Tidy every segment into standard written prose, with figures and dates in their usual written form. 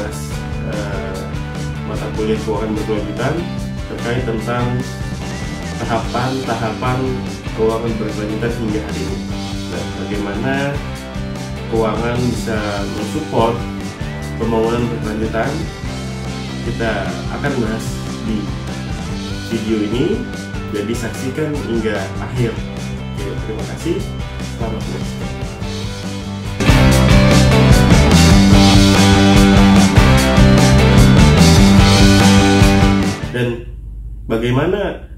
membahas mata kuliah keuangan berkelanjutan terkait tentang tahapan keuangan berkelanjutan hingga hari ini. Nah, bagaimana keuangan bisa mensupport pembangunan berkelanjutan, kita akan bahas di video ini, jadi saksikan hingga akhir. Oke, terima kasih, selamat menyaksikan. Dan bagaimana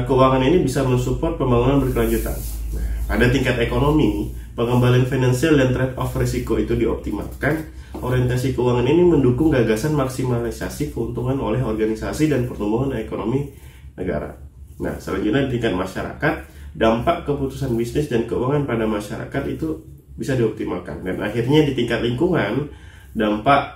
keuangan ini bisa mensupport pembangunan berkelanjutan. Nah, pada tingkat ekonomi, pengembalian finansial dan trade-off risiko itu dioptimalkan. Orientasi keuangan ini mendukung gagasan maksimalisasi keuntungan oleh organisasi dan pertumbuhan ekonomi negara. Nah, selanjutnya di tingkat masyarakat, dampak keputusan bisnis dan keuangan pada masyarakat itu bisa dioptimalkan. Dan akhirnya di tingkat lingkungan, dampak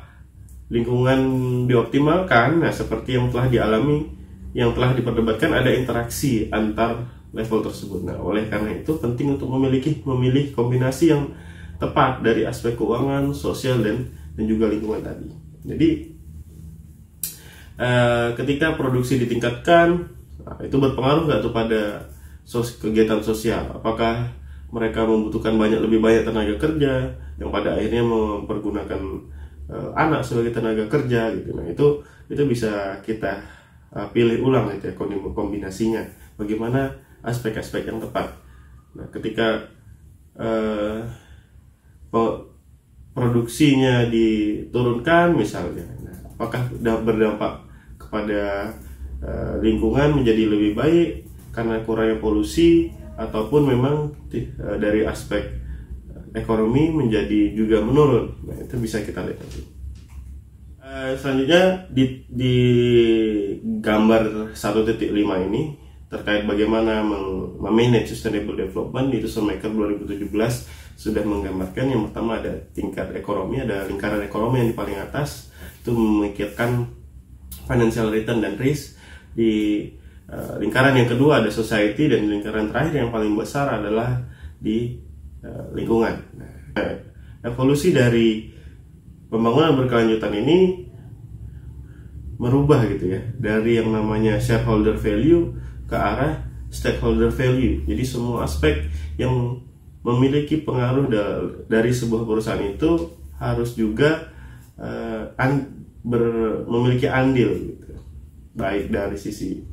lingkungan dioptimalkan. Nah, seperti yang telah diperdebatkan, ada interaksi antar level tersebut. Nah, oleh karena itu penting untuk memilih kombinasi yang tepat dari aspek keuangan, sosial dan juga lingkungan tadi. Jadi ketika produksi ditingkatkan, itu berpengaruh nggak tuh pada kegiatan sosial? Apakah mereka membutuhkan lebih banyak tenaga kerja yang pada akhirnya mempergunakan anak sebagai tenaga kerja gitu. Nah, itu bisa kita pilih ulang gitu ya, kombinasinya. Bagaimana aspek-aspek yang tepat. Nah, ketika produksinya diturunkan misalnya, nah, apakah berdampak kepada lingkungan menjadi lebih baik karena kurangnya polusi, ataupun memang dari aspek ekonomi menjadi juga menurun. Nah, itu bisa kita lihat nanti. Selanjutnya di gambar 1.5 ini terkait bagaimana memanage sustainable development, itu Schumacher 2017 sudah menggambarkan. Yang pertama ada tingkat ekonomi, ada lingkaran ekonomi yang di paling atas itu memikirkan financial return dan risk. Di lingkaran yang kedua ada society, dan lingkaran terakhir yang paling besar adalah di lingkungan. Nah, evolusi dari pembangunan berkelanjutan ini merubah gitu ya, dari yang namanya shareholder value ke arah stakeholder value. Jadi semua aspek yang memiliki pengaruh dari sebuah perusahaan itu harus juga memiliki andil gitu. Baik dari sisi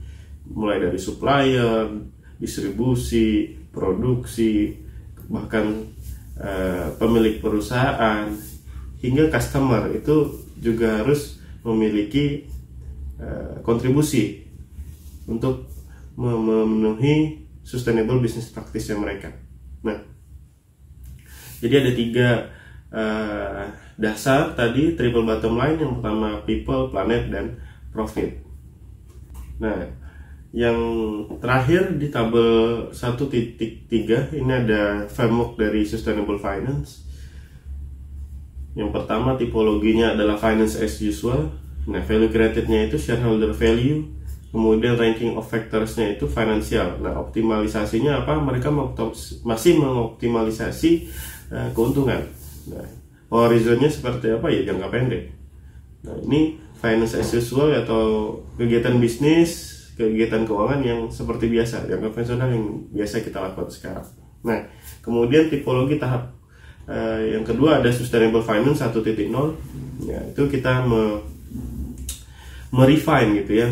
mulai dari supplier, distribusi, produksi, bahkan pemilik perusahaan hingga customer itu juga harus memiliki kontribusi untuk memenuhi sustainable business practice mereka. Nah, jadi ada 3 dasar tadi, triple bottom line. Yang pertama people, planet, dan profit. Nah, yang terakhir di tabel 1.3 ini ada framework dari sustainable finance. Yang pertama tipologinya adalah finance as usual. Nah, value created-nya itu shareholder value. Kemudian ranking of factors-nya itu financial. Nah, optimalisasinya apa? Mereka masih mengoptimalisasi keuntungan. Nah, horizonnya seperti apa ya? Jangka pendek. Nah, ini finance as usual atau kegiatan bisnis, kegiatan keuangan yang seperti biasa, yang konvensional yang biasa kita lakukan sekarang. Nah, kemudian tipologi tahap yang kedua ada sustainable finance 1.0. Ya, itu kita merefine gitu ya,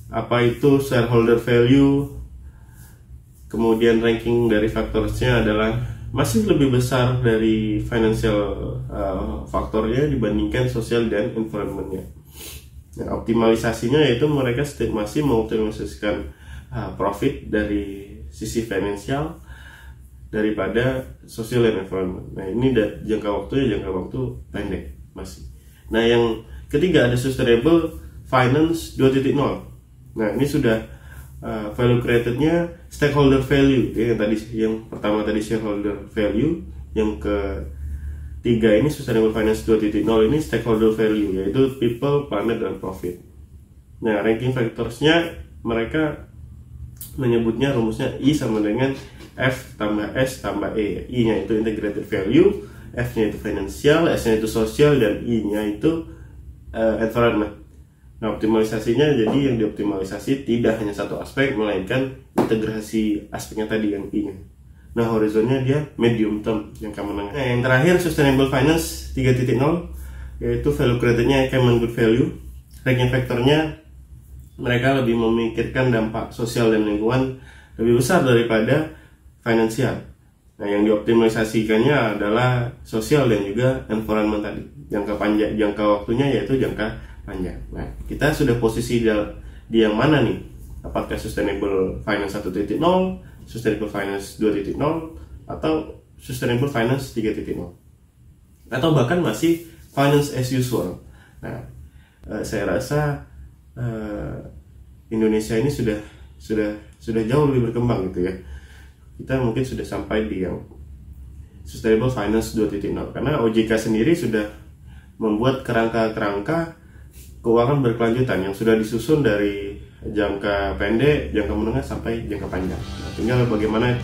apa itu shareholder value. Kemudian ranking dari faktornya adalah masih lebih besar dari financial faktornya dibandingkan sosial dan environmentnya. Nah, optimalisasinya yaitu mereka masih mengoptimalisasikan profit dari sisi finansial daripada social and environment. Nah, ini jangka waktu pendek masih. Nah, yang ketiga ada sustainable finance 2.0. Nah, ini sudah value created-nya stakeholder value ya, yang pertama tadi shareholder value, yang ketiga ini sustainable finance 2.0 ini stakeholder value, yaitu people, planet, dan profit. Nah, ranking factors-nya mereka menyebutnya rumusnya I sama dengan F tambah S tambah E. I-nya itu integrated value, F-nya itu financial, S-nya itu social, dan I-nya itu environment. Nah, optimalisasinya jadi yang dioptimalisasi tidak hanya satu aspek, melainkan integrasi aspeknya tadi yang ingin. Nah, horizonnya dia medium term, jangka menengah. Nah, yang terakhir sustainable finance 3.0, yaitu value created-nya common good value. Ranking faktornya mereka lebih memikirkan dampak sosial dan lingkungan lebih besar daripada finansial. Nah, yang dioptimalisasikannya adalah sosial dan juga environment tadi. Jangka panjang, jangka waktunya yaitu jangka panjang. Nah, kita sudah posisi di yang mana nih? Apakah sustainable finance 1.0, sustainable finance 2.0, atau sustainable finance 3.0, atau bahkan masih finance as usual. Nah, saya rasa Indonesia ini sudah jauh lebih berkembang gitu ya. Kita mungkin sudah sampai di yang sustainable finance 2.0, karena OJK sendiri sudah membuat kerangka keuangan berkelanjutan yang sudah disusun dari jangka pendek, jangka menengah sampai jangka panjang. Nah, tinggal bagaimana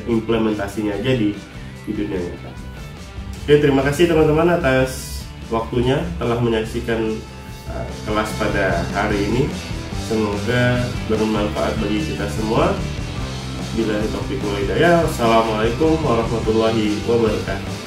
implementasinya aja di dunia nyata. Oke, terima kasih teman-teman atas waktunya telah menyaksikan kelas pada hari ini. Semoga bermanfaat bagi kita semua. Bila taufiq wal hidayah. Assalamualaikum warahmatullahi wabarakatuh.